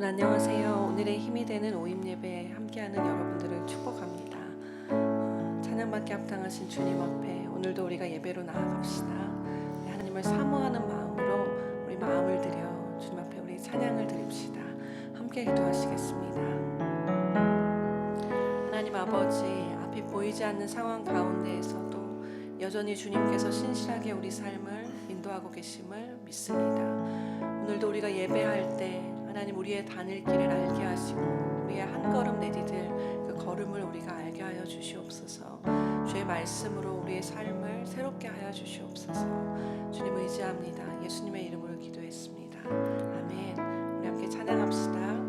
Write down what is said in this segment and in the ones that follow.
여러분 안녕하세요. 오늘의 힘이 되는 오임 예배에 함께하는 여러분들을 축복합니다. 찬양받게 합당하신 주님 앞에 오늘도 우리가 예배로 나아갑시다. 하나님을 사모하는 마음으로 우리 마음을 들여 주님 앞에 우리 찬양을 드립시다. 함께 기도하시겠습니다. 하나님 아버지, 앞이 보이지 않는 상황 가운데에서도 여전히 주님께서 신실하게 우리 삶을 인도하고 계심을 믿습니다. 오늘도 우리가 예배할 때 하나님 우리의 다닐 길을 알게 하시고 우리의 한 걸음 내디딜 그 걸음을 우리가 알게 하여 주시옵소서. 주의 말씀으로 우리의 삶을 새롭게 하여 주시옵소서. 주님 의지합니다. 예수님의 이름으로 기도했습니다. 아멘. 우리 함께 찬양합시다.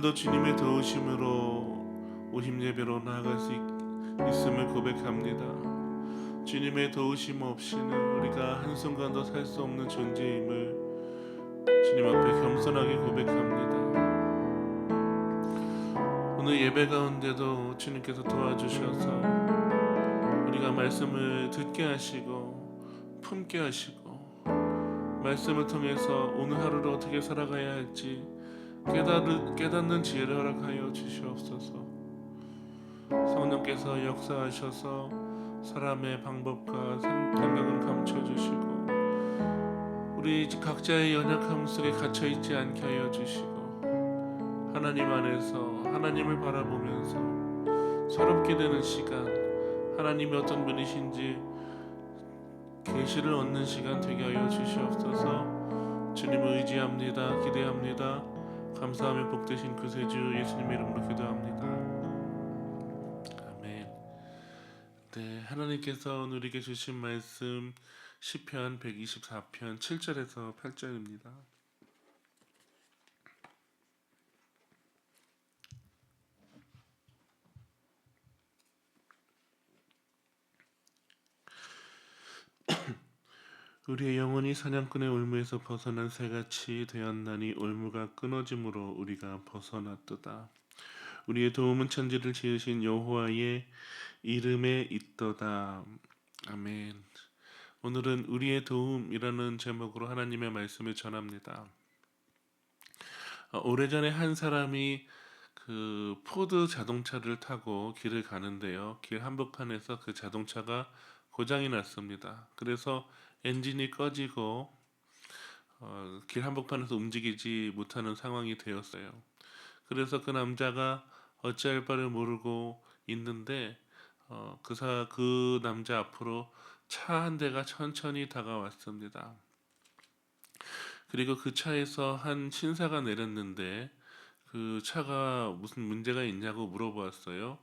오늘도 주님의 도우심으로 오심 예배로 나아갈 수 있음을 고백합니다. 주님의 도우심 없이는 우리가 한순간도 살 수 없는 존재임을 주님 앞에 겸손하게 고백합니다. 오늘 예배 가운데도 주님께서 도와주셔서 우리가 말씀을 듣게 하시고 품게 하시고 말씀을 통해서 오늘 하루를 어떻게 살아가야 할지 깨닫는 지혜를 허락하여 주시옵소서. 성령께서 역사하셔서 사람의 방법과 생각을 감춰주시고 우리 각자의 연약함 속에 갇혀있지 않게 하여 주시고 하나님 안에서 하나님을 바라보면서 새롭게 되는 시간, 하나님이 어떤 분이신지 계시를 얻는 시간 되게 하여 주시옵소서. 주님을 의지합니다. 기대합니다. 감사하며 복되신 구세주 예수님 이름으로 기도합니다. 아멘. 네, 하나님께서 우리에게 주신 말씀 시편 124편 7절에서 8절입니다. 우리의 영혼이 사냥꾼의 올무에서 벗어난 새같이 되었나니 올무가 끊어짐으로 우리가 벗어났도다. 우리의 도움은 천지를 지으신 여호와의 이름에 있도다. 아멘. 오늘은 우리의 도움이라는 제목으로 하나님의 말씀을 전합니다. 오래전에 한 사람이 그 포드 자동차를 타고 길을 가는데요. 길 한복판에서 그 자동차가 고장이 났습니다. 그래서 엔진이 꺼지고 길 한복판에서 움직이지 못하는 상황이 되었어요. 그래서 그 남자가 어찌할 바를 모르고 있는데 그 남자 앞으로 차 한 대가 천천히 다가왔습니다. 그리고 그 차에서 한 신사가 내렸는데 그 차가 무슨 문제가 있냐고 물어보았어요.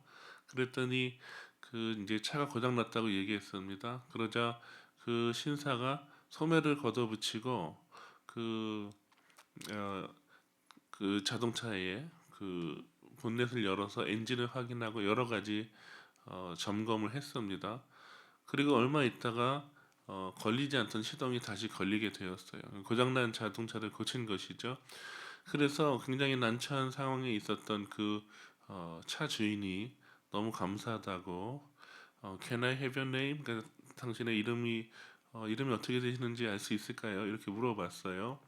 그랬더니 그 이제 차가 고장 났다고 얘기했습니다. 그러자 그 신사가 소매를 걷어붙이고 그, 어, 그 자동차에 그 본넷을 열어서 엔진을 확인하고 여러 가지 점검을 했습니다. 그리고 얼마 있다가 걸리지 않던 시동이 다시 걸리게 되었어요. 고장난 자동차를 고친 것이죠. 그래서 굉장히 난처한 상황에 있었던 그 차 주인이 너무 감사하다고 Can I have your name? 그러니까 당신의 이름이 어떻게 되시는지 알 수 있을까요? 이렇게 물어봤어요.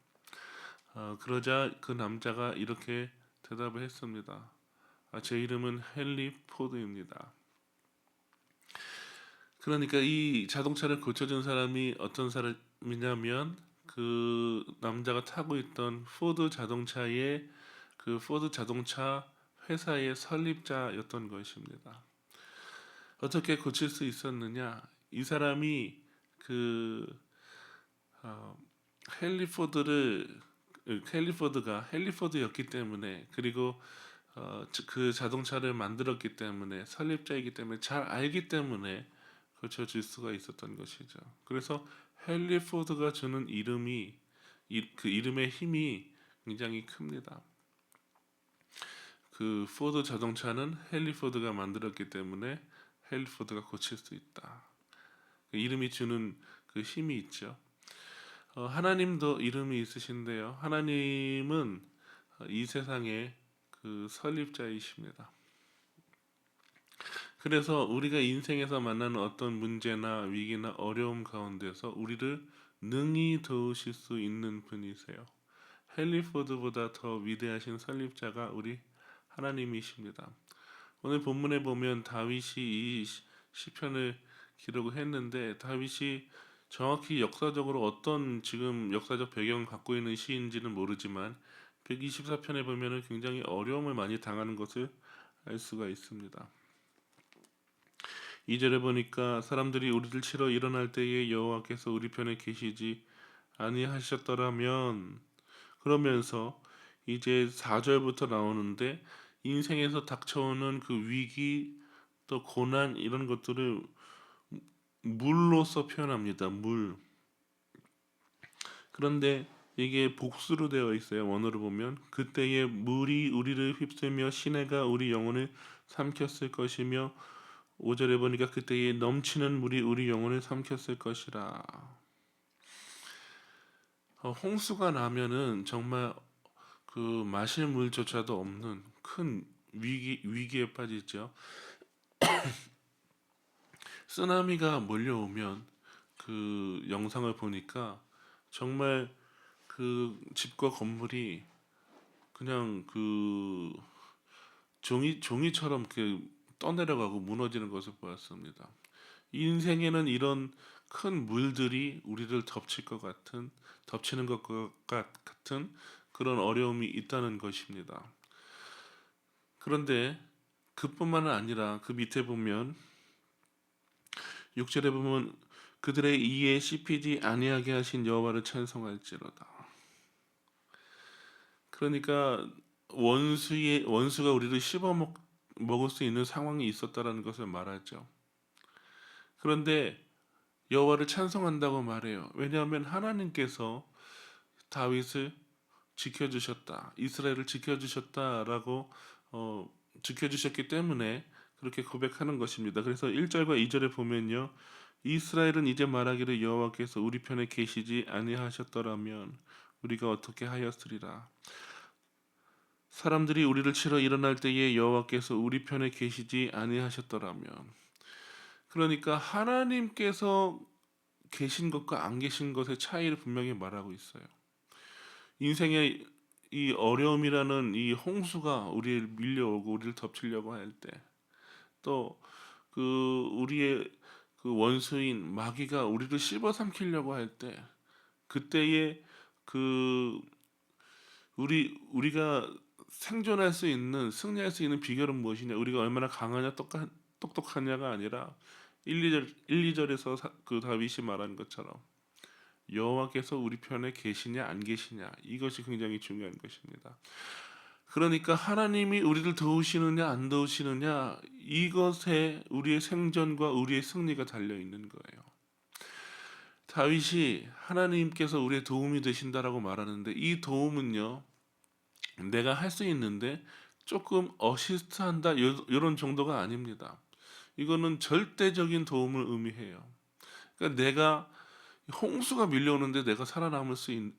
그러자 그 남자가 이렇게 대답을 했습니다. 제 이름은 헨리 포드입니다. 그러니까 이 자동차를 고쳐준 사람이 어떤 사람이냐면 그 남자가 타고 있던 포드 자동차의 그 포드 자동차 회사의 설립자였던 것입니다. 어떻게 고칠 수 있었느냐? 이 사람이 그 헨리 포드였기 때문에 그리고 그 자동차를 만들었기 때문에 설립자이기 때문에 잘 알기 때문에 고쳐질 수가 있었던 것이죠. 그래서 헨리 포드가 주는 그 이름의 힘이 굉장히 큽니다. 그 포드 자동차는 헨리 포드가 만들었기 때문에 헨리 포드가 고칠 수 있다. 그 이름이 주는 그 힘이 있죠. 하나님도 이름이 있으신데요. 하나님은 이 세상의 그 설립자이십니다. 그래서 우리가 인생에서 만나는 어떤 문제나 위기나 어려움 가운데서 우리를 능히 도우실 수 있는 분이세요. 헨리 포드보다 더 위대하신 설립자가 우리 하나님이십니다. 오늘 본문에 보면 다윗이 이 시편을 기록을 했는데 다윗이 정확히 역사적으로 어떤 지금 역사적 배경을 갖고 있는 시인지는 모르지만 124편에 보면 굉장히 어려움을 많이 당하는 것을 알 수가 있습니다. 2절에 보니까 사람들이 우리를 치러 일어날 때에 여호와께서 우리 편에 계시지 아니하셨더라면 그러면서 이제 4절부터 나오는데 인생에서 닥쳐오는 그 위기 또 고난 이런 것들을 물로서 표현합니다. 물. 그런데 이게 복수로 되어 있어요. 원어로 보면 그때에 물이 우리를 휩쓸며 시내가 우리 영혼을 삼켰을 것이며 5절에 보니까 그때에 넘치는 물이 우리 영혼을 삼켰을 것이라. 홍수가 나면은 정말 그 마실 물조차도 없는 큰 위기에 빠지죠. 쓰나미가 몰려오면 그 영상을 보니까 정말 그 집과 건물이 그냥 그 종이처럼 그 떠내려가고 무너지는 것을 보았습니다. 인생에는 이런 큰 물들이 우리를 덮치는 것과 같은 그런 어려움이 있다는 것입니다. 그런데 그뿐만은 아니라 그 밑에 보면 6절에 보면 그들의 이에 씹히지 아니하게 하신 여호와를 찬송할지로다. 그러니까 원수가 우리를 먹을 수 있는 상황이 있었다라는 것을 말하죠. 그런데 여호와를 찬송한다고 말해요. 왜냐하면 하나님께서 다윗을 지켜주셨다, 이스라엘을 지켜주셨다라고 지켜주셨기 때문에 그렇게 고백하는 것입니다. 그래서 1절과 2절에 보면요, 이스라엘은 이제 말하기를 여호와께서 우리 편에 계시지 아니하셨더라면 우리가 어떻게 하였으리라. 사람들이 우리를 치러 일어날 때에 여호와께서 우리 편에 계시지 아니하셨더라면, 그러니까 하나님께서 계신 것과 안 계신 것의 차이를 분명히 말하고 있어요. 인생의 이 어려움이라는 이 홍수가 우리를 밀려오고 우리를 덮치려고 할 때, 또 그 우리의 그 원수인 마귀가 우리를 씹어삼키려고 할 때, 그때에 그 우리가 생존할 수 있는, 승리할 수 있는 비결은 무엇이냐? 우리가 얼마나 강하냐, 똑똑하냐가 아니라 2절에서 그 다윗이 말한 것처럼 여호와께서 우리 편에 계시냐 안 계시냐, 이것이 굉장히 중요한 것입니다. 그러니까 하나님이 우리를 도우시느냐 안 도우시느냐, 이것에 우리의 생존과 우리의 승리가 달려 있는 거예요. 다윗이 하나님께서 우리의 도움이 되신다라고 말하는데, 이 도움은요, 내가 할 수 있는데 조금 어시스트한다 이런 정도가 아닙니다. 이거는 절대적인 도움을 의미해요. 그러니까 내가 홍수가 밀려오는데 내가 살아남을 수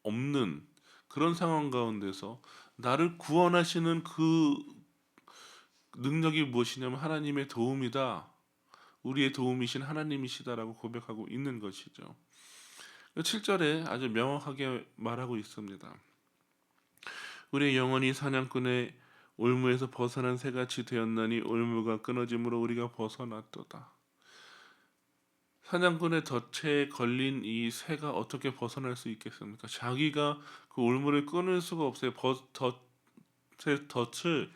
없는 그런 상황 가운데서 나를 구원하시는 그 능력이 무엇이냐면 하나님의 도움이다. 우리의 도움이신 하나님이시다라고 고백하고 있는 것이죠. 7절에 아주 명확하게 말하고 있습니다. 우리의 영혼이 사냥꾼의 올무에서 벗어난 새같이 되었나니 올무가 끊어짐으로 우리가 벗어났도다. 사냥꾼의 덫에 걸린 이 새가 어떻게 벗어날 수 있겠습니까? 자기가 그 올무를 끊을 수가 없어요. 덫의 덫을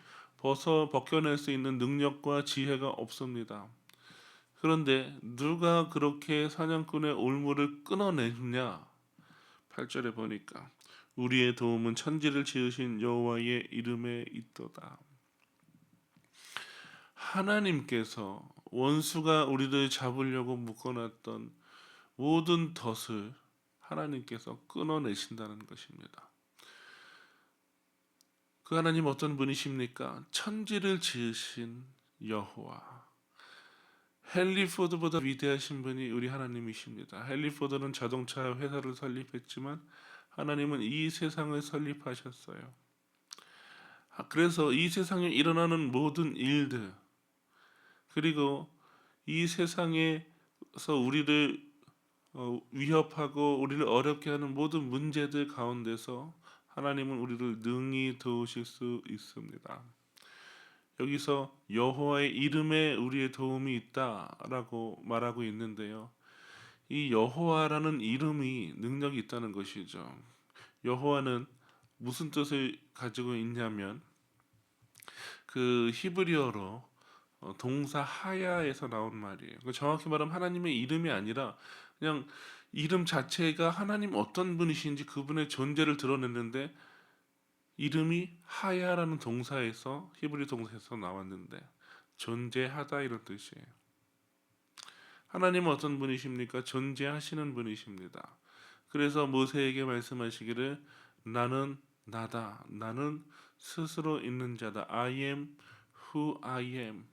벗겨낼 수 있는 능력과 지혜가 없습니다. 그런데 누가 그렇게 사냥꾼의 올무를 끊어내느냐? 8절에 보니까 우리의 도움은 천지를 지으신 여호와의 이름에 있도다. 하나님께서 원수가 우리를 잡으려고 묶어놨던 모든 덫을 하나님께서 끊어내신다는 것입니다. 그 하나님 어떤 분이십니까? 천지를 지으신 여호와. 헨리 포드보다 위대하신 분이 우리 하나님이십니다. 헨리 포드는 자동차 회사를 설립했지만 하나님은 이 세상을 설립하셨어요. 그래서 이 세상에 일어나는 모든 일들, 그리고 이 세상에서 우리를 위협하고 우리를 어렵게 하는 모든 문제들 가운데서 하나님은 우리를 능히 도우실 수 있습니다. 여기서 여호와의 이름에 우리의 도움이 있다라고 말하고 있는데요, 이 여호와라는 이름이 능력이 있다는 것이죠. 여호와는 무슨 뜻을 가지고 있냐면 그 히브리어로 동사 하야에서 나온 말이에요. 정확히 말하면 하나님의 이름이 아니라 그냥 이름 자체가 하나님 어떤 분이신지 그분의 존재를 드러냈는데, 이름이 하야라는 동사에서, 히브리 동사에서 나왔는데 존재하다 이런 뜻이에요. 하나님은 어떤 분이십니까? 존재하시는 분이십니다. 그래서 모세에게 말씀하시기를 나는 나다. 나는 스스로 있는 자다. I am who I am.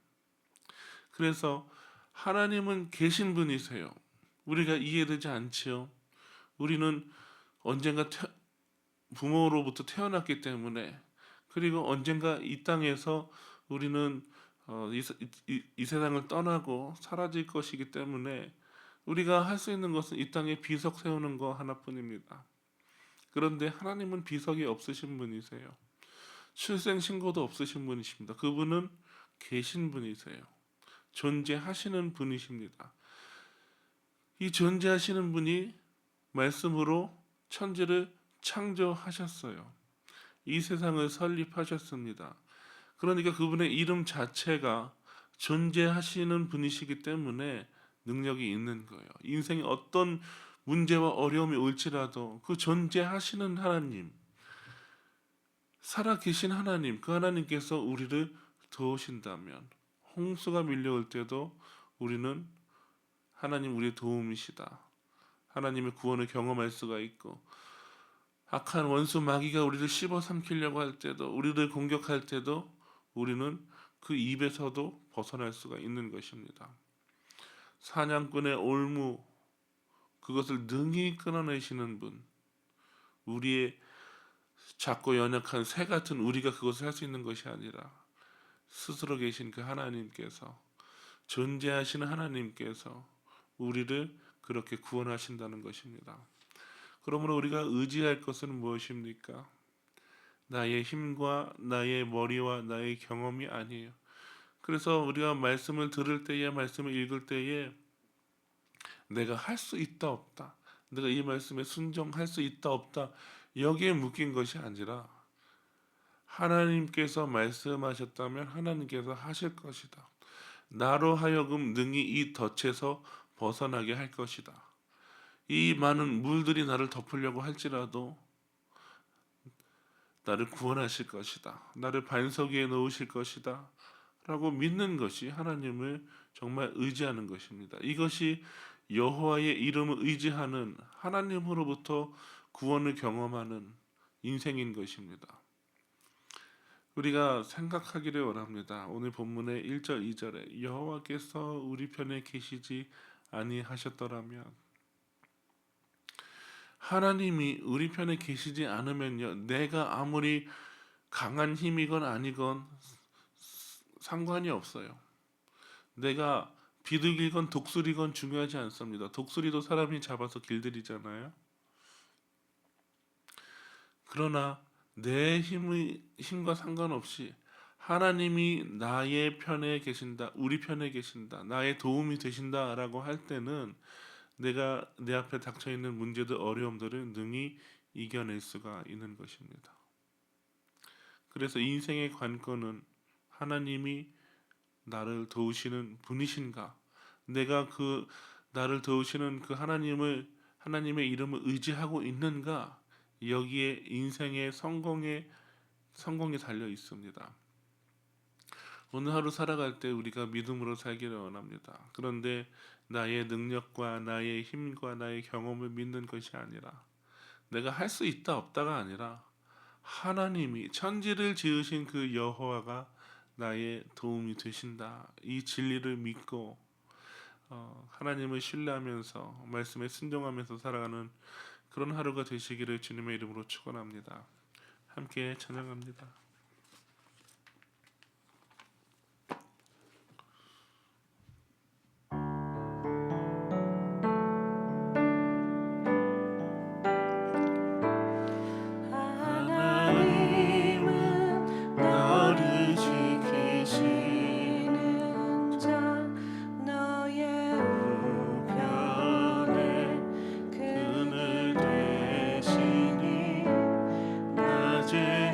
그래서 하나님은 계신 분이세요. 우리가 이해되지 않지요. 우리는 언젠가 부모로부터 태어났기 때문에, 그리고 언젠가 이 땅에서 우리는 이 세상을 떠나고 사라질 것이기 때문에 우리가 할 수 있는 것은 이 땅에 비석 세우는 거 하나뿐입니다. 그런데 하나님은 비석이 없으신 분이세요. 출생 신고도 없으신 분이십니다. 그분은 계신 분이세요. 존재하시는 분이십니다. 이 존재하시는 분이 말씀으로 천지를 창조하셨어요. 이 세상을 설립하셨습니다. 그러니까 그분의 이름 자체가 존재하시는 분이시기 때문에 능력이 있는 거예요. 인생에 어떤 문제와 어려움이 올지라도 그 존재하시는 하나님, 살아계신 하나님, 그 하나님께서 우리를 도우신다면, 홍수가 밀려올 때도 우리는 하나님 우리의 도움이시다, 하나님의 구원을 경험할 수가 있고, 악한 원수 마귀가 우리를 씹어삼키려고 할 때도, 우리를 공격할 때도 우리는 그 입에서도 벗어날 수가 있는 것입니다. 사냥꾼의 올무, 그것을 능히 끊어내시는 분, 우리의 작고 연약한 새 같은 우리가 그것을 할 수 있는 것이 아니라 스스로 계신 그 하나님께서, 존재하시는 하나님께서 우리를 그렇게 구원하신다는 것입니다. 그러므로 우리가 의지할 것은 무엇입니까? 나의 힘과 나의 머리와 나의 경험이 아니에요. 그래서 우리가 말씀을 들을 때에, 말씀을 읽을 때에 내가 할 수 있다 없다, 내가 이 말씀에 순종할 수 있다 없다, 여기에 묶인 것이 아니라 하나님께서 말씀하셨다면 하나님께서 하실 것이다. 나로 하여금 능히 이 덫에서 벗어나게 할 것이다. 이 많은 물들이 나를 덮으려고 할지라도 나를 구원하실 것이다, 나를 반석 위에 놓으실 것이다 라고 믿는 것이 하나님을 정말 의지하는 것입니다. 이것이 여호와의 이름을 의지하는, 하나님으로부터 구원을 경험하는 인생인 것입니다. 우리가 생각하기를 원합니다. 오늘 본문의 1절 2절에 여호와께서 우리 편에 계시지 아니하셨더라면, 하나님이 우리 편에 계시지 않으면요, 내가 아무리 강한 힘이건 아니건 상관이 없어요. 내가 비둘기건 독수리건 중요하지 않습니다. 독수리도 사람이 잡아서 길들이잖아요. 그러나 내 힘과 상관없이 하나님이 나의 편에 계신다, 우리 편에 계신다, 나의 도움이 되신다라고 할 때는 내가 내 앞에 닥쳐 있는 문제들, 어려움들을 능히 이겨낼 수가 있는 것입니다. 그래서 인생의 관건은 하나님이 나를 도우시는 분이신가, 내가 그 나를 도우시는 그 하나님의 이름을 의지하고 있는가, 여기에 인생의 성공이 달려 있습니다. 오늘 하루 살아갈 때 우리가 믿음으로 살기를 원합니다. 그런데 나의 능력과 나의 힘과 나의 경험을 믿는 것이 아니라, 내가 할 수 있다 없다가 아니라 하나님이, 천지를 지으신 그 여호와가 나의 도움이 되신다, 이 진리를 믿고 하나님을 신뢰하면서 말씀에 순종하면서 살아가는 그런 하루가 되시기를 주님의 이름으로 축원합니다. 함께 찬양합니다. 하나님은 너를 지키시는 자, 너의 우편에 그늘 되시니 낮에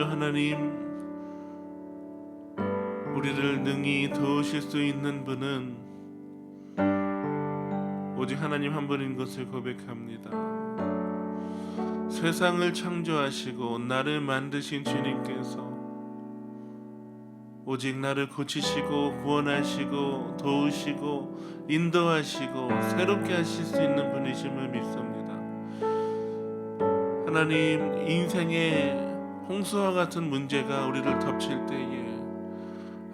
아버지 하나님, 우리를 능히 도우실 수 있는 분은 오직 하나님 한 분인 것을 고백합니다. 세상을 창조하시고 나를 만드신 주님께서 오직 나를 고치시고 구원하시고 도우시고 인도하시고 새롭게 하실 수 있는 분이심을 믿습니다. 하나님, 인생의 홍수와 같은 문제가 우리를 덮칠 때에,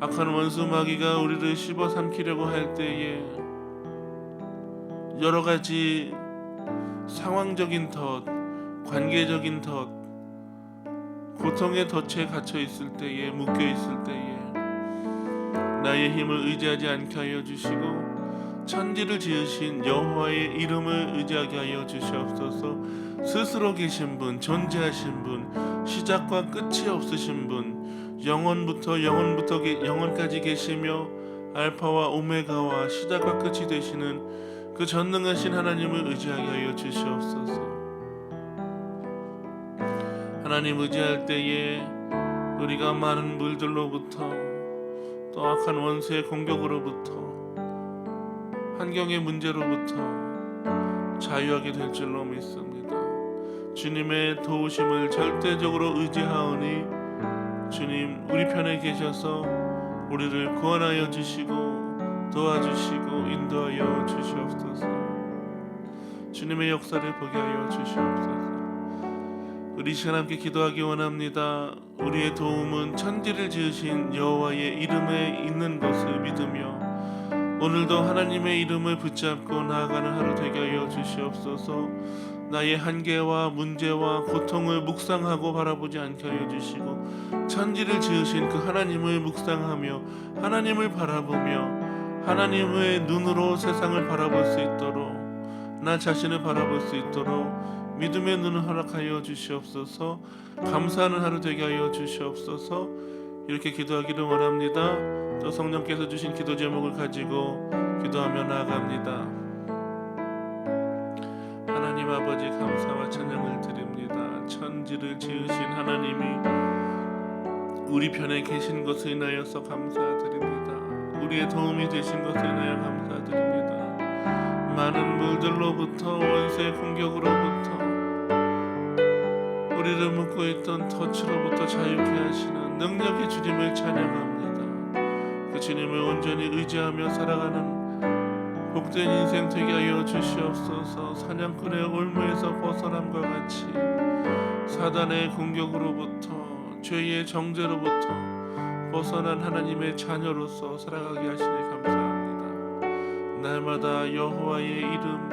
악한 원수 마귀가 우리를 씹어삼키려고 할 때에, 여러 가지 상황적인 덫, 관계적인 덫, 고통의 덫에 갇혀 있을 때에, 묶여 있을 때에 나의 힘을 의지하지 않게 하여 주시고 천지를 지으신 여호와의 이름을 의지하게 하여 주시옵소서. 스스로 계신 분, 존재하신 분, 시작과 끝이 없으신 분, 영원부터 영원까지 계시며 알파와 오메가와 시작과 끝이 되시는 그 전능하신 하나님을 의지하게 하여 주시옵소서. 하나님 의지할 때에 우리가 많은 물들로부터, 또 악한 원수의 공격으로부터, 환경의 문제로부터 자유하게 될 줄로 믿습니다. 주님의 도우심을 절대적으로 의지하오니 주님, 우리 편에 계셔서 우리를 구원하여 주시고 도와주시고 인도하여 주시옵소서. 주님의 역사를 보게 하여 주시옵소서. 우리 시간 함께 기도하기 원합니다. 우리의 도움은 천지를 지으신 여호와의 이름에 있는 것을 믿으며 오늘도 하나님의 이름을 붙잡고 나아가는 하루 되게 하여 주시옵소서. 나의 한계와 문제와 고통을 묵상하고 바라보지 않게 하여 주시고 천지를 지으신 그 하나님을 묵상하며 하나님을 바라보며 하나님의 눈으로 세상을 바라볼 수 있도록, 나 자신을 바라볼 수 있도록 믿음의 눈을 허락하여 주시옵소서. 감사하는 하루 되게 하여 주시옵소서. 이렇게 기도하기를 원합니다. 또 성령께서 주신 기도 제목을 가지고 기도하며 나아갑니다. 하나님 아버지, 감사와 찬양을 드립니다. 천지를 지으신 하나님이 우리 편에 계신 것을 인하여서 감사드립니다. 우리의 도움이 되신 것을 인하여 감사드립니다. 많은 물들로부터, 원수의 공격으로부터, 우리를 묶고 있던 덫으로부터 자유케 하시는 능력의 주님을 찬양합니다. 그 주님을 온전히 의지하며 살아가는 복된 인생 되게 하여 주시옵소서. 사냥꾼의 올무에서 벗어남과 같이 사단의 공격으로부터, 죄의 정죄로부터 벗어난 하나님의 자녀로서 살아가게 하시니 감사합니다. 날마다 여호와의 이름,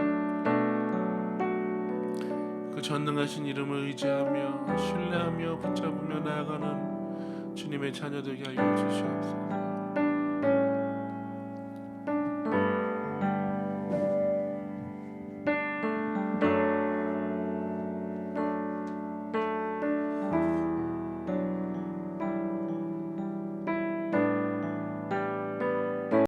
그 전능하신 이름을 의지하며 신뢰하며 붙잡으며 나아가는 주님의 자녀 되게 하여 주시옵소서.